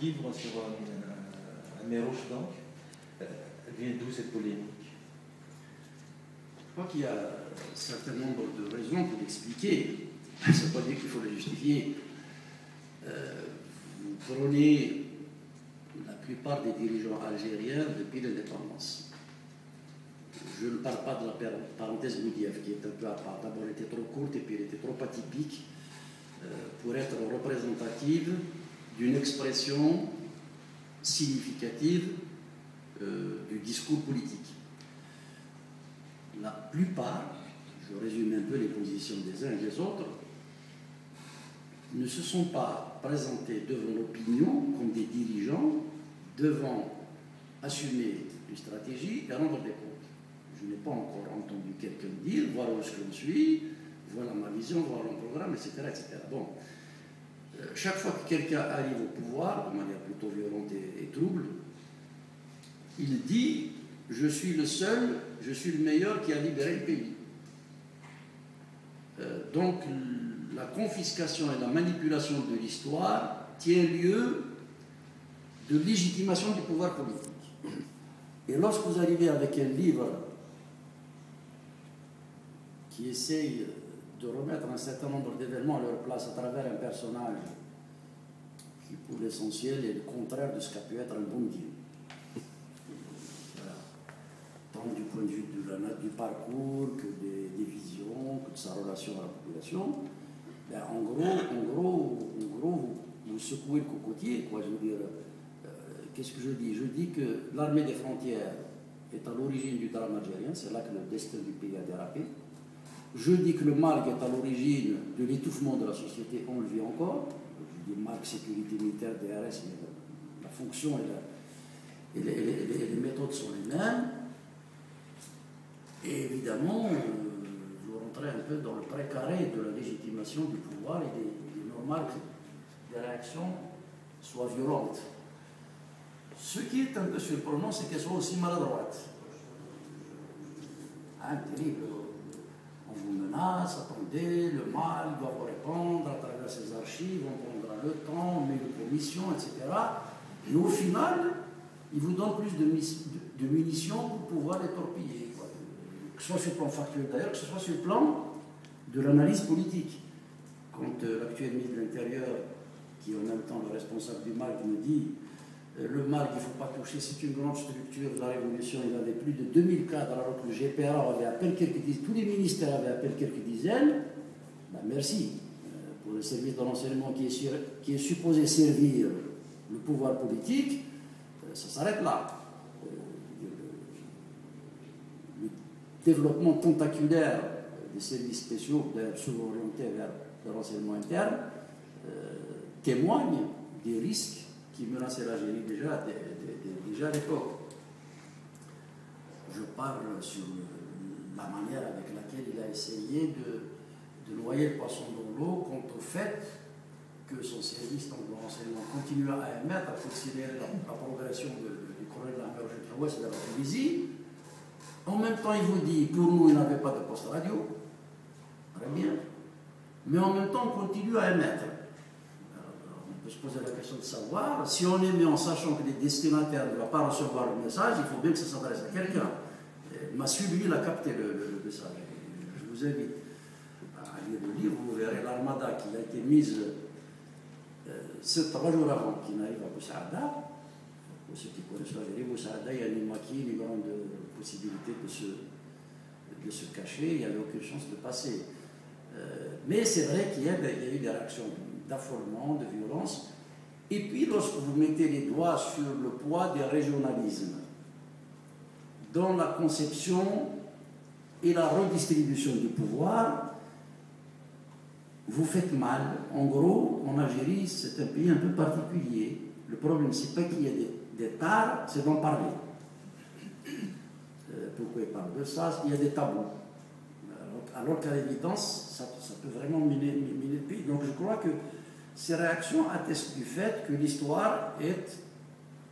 livre sur un Méroche, donc, vient d'où cette polémique? Je crois qu'il y a un certain nombre de raisons pour l'expliquer. Ça ne veut pas dire qu'il faut le justifier. Vous prenez la plupart des dirigeants algériens depuis l'indépendance. Je ne parle pas de la parenthèse Boudiaf, qui est un peu à part. D'abord, elle était trop courte et puis elle était trop atypique pour être représentative d'une expression significative du discours politique. La plupart, je résume un peu les positions des uns et des autres, ne se sont pas présentés devant l'opinion comme des dirigeants devant assumer une stratégie et rendre des comptes. Je n'ai pas encore entendu quelqu'un dire voilà où est-ce que l'on suit, voilà ma vision, voilà mon programme, etc. etc. Bon, chaque fois que quelqu'un arrive au pouvoir, de manière plutôt violente et trouble, il dit je suis le seul, je suis le meilleur qui a libéré le pays. Donc la confiscation et la manipulation de l'histoire tient lieu de légitimation du pouvoir politique. Et lorsque vous arrivez avec un livre qui essaye de remettre un certain nombre d'événements à leur place à travers un personnage qui, pour l'essentiel, est le contraire de ce qu'a pu être un bon Dieu. Voilà. Tant du point de vue du parcours que des visions, que de sa relation à la population. Ben, en gros, vous secouez le cocotier, quoi. Je veux dire, qu'est-ce que je dis? Je dis que l'armée des frontières est à l'origine du drame algérien, c'est là que le destin du pays a dérapé. Je dis que le MALG est à l'origine de l'étouffement de la société, on le vit encore. Je dis MALG, sécurité militaire, DRS, mais la fonction et les méthodes sont les mêmes. Et évidemment, vous rentrez un peu dans le précaré de la légitimation du pouvoir et il est normal que des réactions soient violentes. Ce qui est un peu surprenant, c'est qu'elles soient aussi maladroites. Terrible. On vous menace, attendez, le mal doit vous répondre à travers ses archives, on prendra le temps, on met une commission, etc. Et au final, il vous donne plus de munitions pour pouvoir les torpiller, quoi. Que ce soit sur le plan factuel d'ailleurs, que ce soit sur le plan de l'analyse politique. Quand l'actuel ministre de l'Intérieur, qui est en même temps le responsable du MALG, me dit le MALG, il ne faut pas toucher, c'est une grande structure de la Révolution, il avait plus de 2000 cadres, alors que le GPRA avait à peine quelques dizaines, tous les ministères avaient à peine quelques dizaines. Ben merci pour le service de renseignement qui est supposé servir le pouvoir politique, ça s'arrête là. Le développement tentaculaire des services spéciaux, souvent orientés vers le renseignement interne, témoigne des risques qui menaçait l'Algérie déjà à l'époque. Je parle sur la manière avec laquelle il a essayé de noyer le poisson dans l'eau quant au fait que son service de renseignement continue à émettre, à considérer la progression du colonel Lamberger de l'Ouest et de la Tunisie. En même temps, il vous dit, pour nous, il n'avait pas de poste radio, très bien, mais en même temps, on continue à émettre. On peut se poser la question de savoir, si on émet en sachant que les destinataires ne vont pas recevoir le message, il faut bien que ça s'adresse à quelqu'un. Massu, lui, il a capté le message. Je vous invite à lire le livre, vous verrez l'armada qui a été mise 3 jours avant qu'il n'arrive à Boussaada. Pour ceux qui connaissent l'Algérie, Boussaada, il y a une maquille, une grande possibilité de se cacher, il n'y avait aucune chance de passer. Mais c'est vrai qu'il y a eu des réactions d'affolement, de violence. Et puis, lorsque vous mettez les doigts sur le poids des régionalismes dans la conception et la redistribution du pouvoir, vous faites mal. En gros, en Algérie, c'est un pays un peu particulier. Le problème, c'est pas qu'il y ait des tares, c'est d'en parler. Pourquoi il parle de ça? Il y a des tabous. Alors qu'à l'évidence, ça peut vraiment miner le pays. Donc je crois que ces réactions attestent du fait que l'histoire est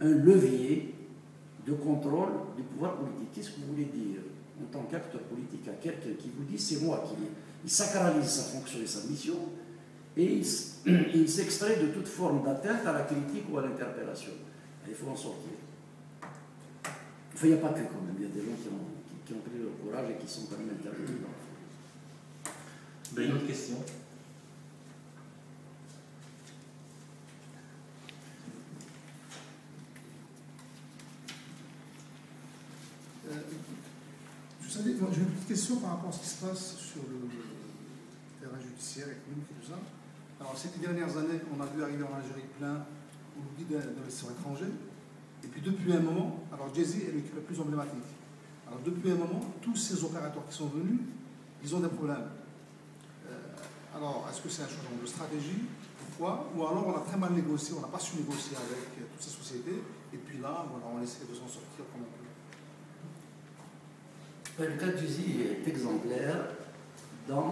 un levier de contrôle du pouvoir politique. Qu'est-ce que vous voulez dire en tant qu'acteur politique à quelqu'un qui vous dit c'est moi qui... Il sacralise sa fonction et sa mission, et il s'extrait de toute forme d'atteinte à la critique ou à l'interpellation. Il faut en sortir. Enfin, il n'y a pas que quand même, il y a des gens qui ont pris le courage et qui sont quand même intervenus dans le fond. Une autre question. J'ai une petite question par rapport à ce qui se passe sur le terrain judiciaire, économique et tout ça. Alors, ces dernières années, on a vu arriver en Algérie plein d'investisseurs étrangers. Et puis, depuis un moment, alors Jay-Z est le plus emblématique. Alors, depuis un moment, tous ces opérateurs qui sont venus, ils ont des problèmes. Alors, est-ce que c'est un changement de stratégie? Pourquoi? Ou alors, on a très mal négocié, on n'a pas su négocier avec toutes ces sociétés. Et puis là, voilà, on essaie de s'en sortir comme on peut. Le cas de Jay-Z est exemplaire dans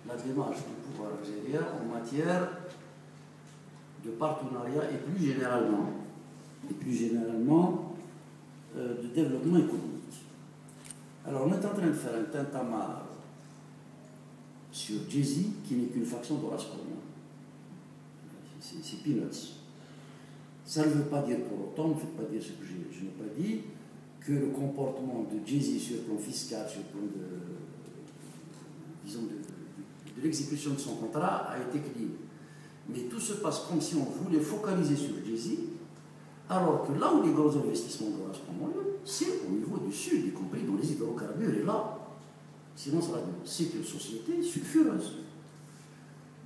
la démarche du pouvoir algérien en matière de partenariat et plus généralement de développement économique. Alors on est en train de faire un tintamarre sur Jay-Z qui n'est qu'une faction d'Horace Coleman. C'est peanuts. Ça ne veut pas dire pour autant, ne faites pas dire ce que je n'ai pas dit, que le comportement de Jay-Z sur le plan fiscal, sur le plan de l'exécution de son contrat a été clean. Mais tout se passe comme si on voulait focaliser sur Jay-Z, alors que là où les gros investissements doivent se prendre lieu, c'est au niveau du sud, y compris dans les hydrocarbures. Et là, sinon c'est une société sulfureuse.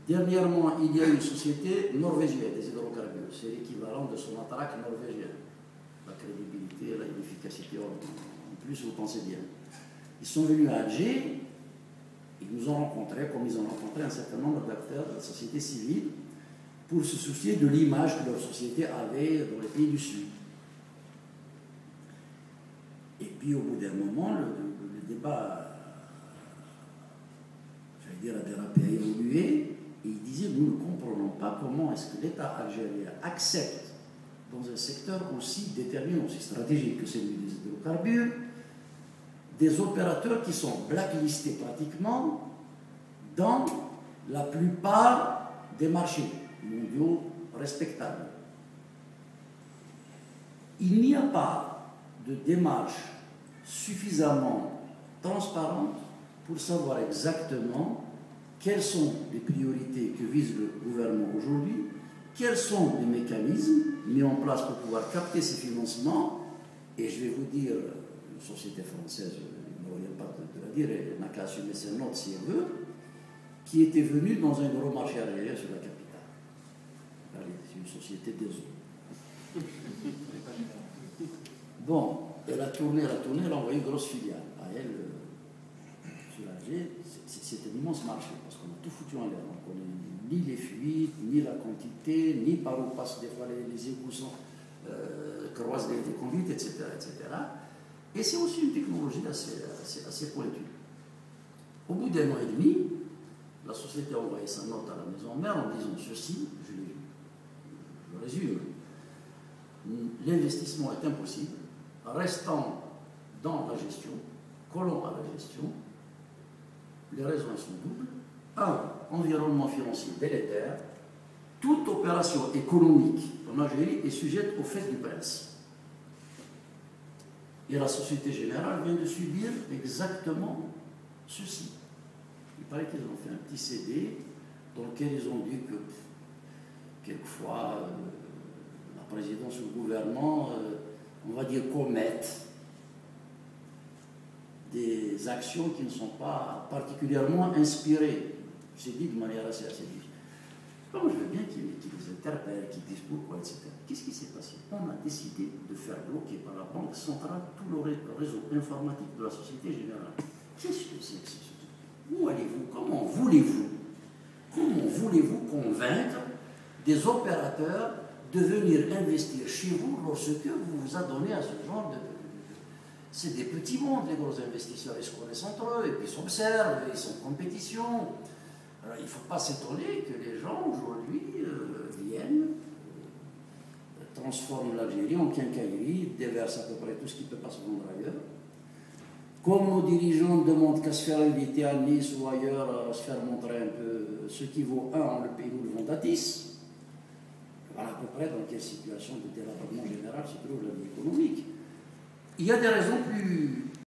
Dernièrement, il y a une société norvégienne des hydrocarbures. C'est l'équivalent de son attraque norvégien. La crédibilité, l'efficacité, en plus, vous pensez bien. Ils sont venus à Alger, ils nous ont rencontrés, comme ils ont rencontré un certain nombre d'acteurs de la société civile, pour se soucier de l'image que leur société avait dans les pays du Sud. Et puis, au bout d'un moment, le débat, j'allais dire, a dérapé, a évolué, et ils disaient, nous ne comprenons pas comment est-ce que l'État algérien accepte dans un secteur aussi déterminant, aussi stratégique que celui des hydrocarbures, des opérateurs qui sont blacklistés pratiquement dans la plupart des marchés mondiaux respectables. Il n'y a pas de démarche suffisamment transparente pour savoir exactement quelles sont les priorités que vise le gouvernement aujourd'hui, quels sont les mécanismes mis en place pour pouvoir capter ces financements. Et je vais vous dire, une société française, il ne revient pas de la dire, elle n'a qu'à assumer ses notes si elle veut, qui était venue dans un gros marché algérien sur la capitale. Allez, c'est une société des eaux. Bon, elle a tourné, elle a envoyé une grosse filiale. À elle, sur Alger, c'est un immense marché, parce qu'on a tout foutu en l'air. On ne connaît ni les fuites, ni la quantité, ni par où passent des fois les égouts croisent des conduites, etc., etc. Et c'est aussi une technologie assez pointue. Au bout d'un an et demi, la société a envoyé sa note à la maison mère en disant ceci, je résume, l'investissement est impossible, restant dans la gestion, collant à la gestion. Les raisons sont doubles. Un, environnement financier délétère. Toute opération économique en Algérie est sujette au fait du prince. Et la Société Générale vient de subir exactement ceci. Il paraît qu'ils ont fait un petit CD dans lequel ils ont dit que quelquefois la présidence ou le gouvernement, on va dire, commettent des actions qui ne sont pas particulièrement inspirées. C'est dit de manière assez difficile. Comme je veux bien qu'ils les interpellent, qu'ils disent pourquoi, etc. Qu'est-ce qui s'est passé? On a décidé de faire bloquer par la Banque centrale tout le réseau informatique de la Société Générale. Qu'est-ce que c'est que ce? Où allez-vous? Comment voulez-vous convaincre des opérateurs de venir investir chez vous lorsque vous vous adonnez à ce genre de... C'est des petits mondes, les gros investisseurs, ils se connaissent entre eux, et puis ils s'observent, ils sont en compétition. Alors il ne faut pas s'étonner que les gens aujourd'hui viennent, transforment l'Algérie en quincaillerie, déversent à peu près tout ce qui ne peut pas se vendre ailleurs, Comme nos dirigeants demandent qu'à se faire inviter à Nice ou ailleurs, à se faire montrer un peu ce qui vaut un, on le paye, nous le vendons à 10. Voilà à peu près dans quelle situation de délabrement général se trouve la vie économique. Il y a des raisons plus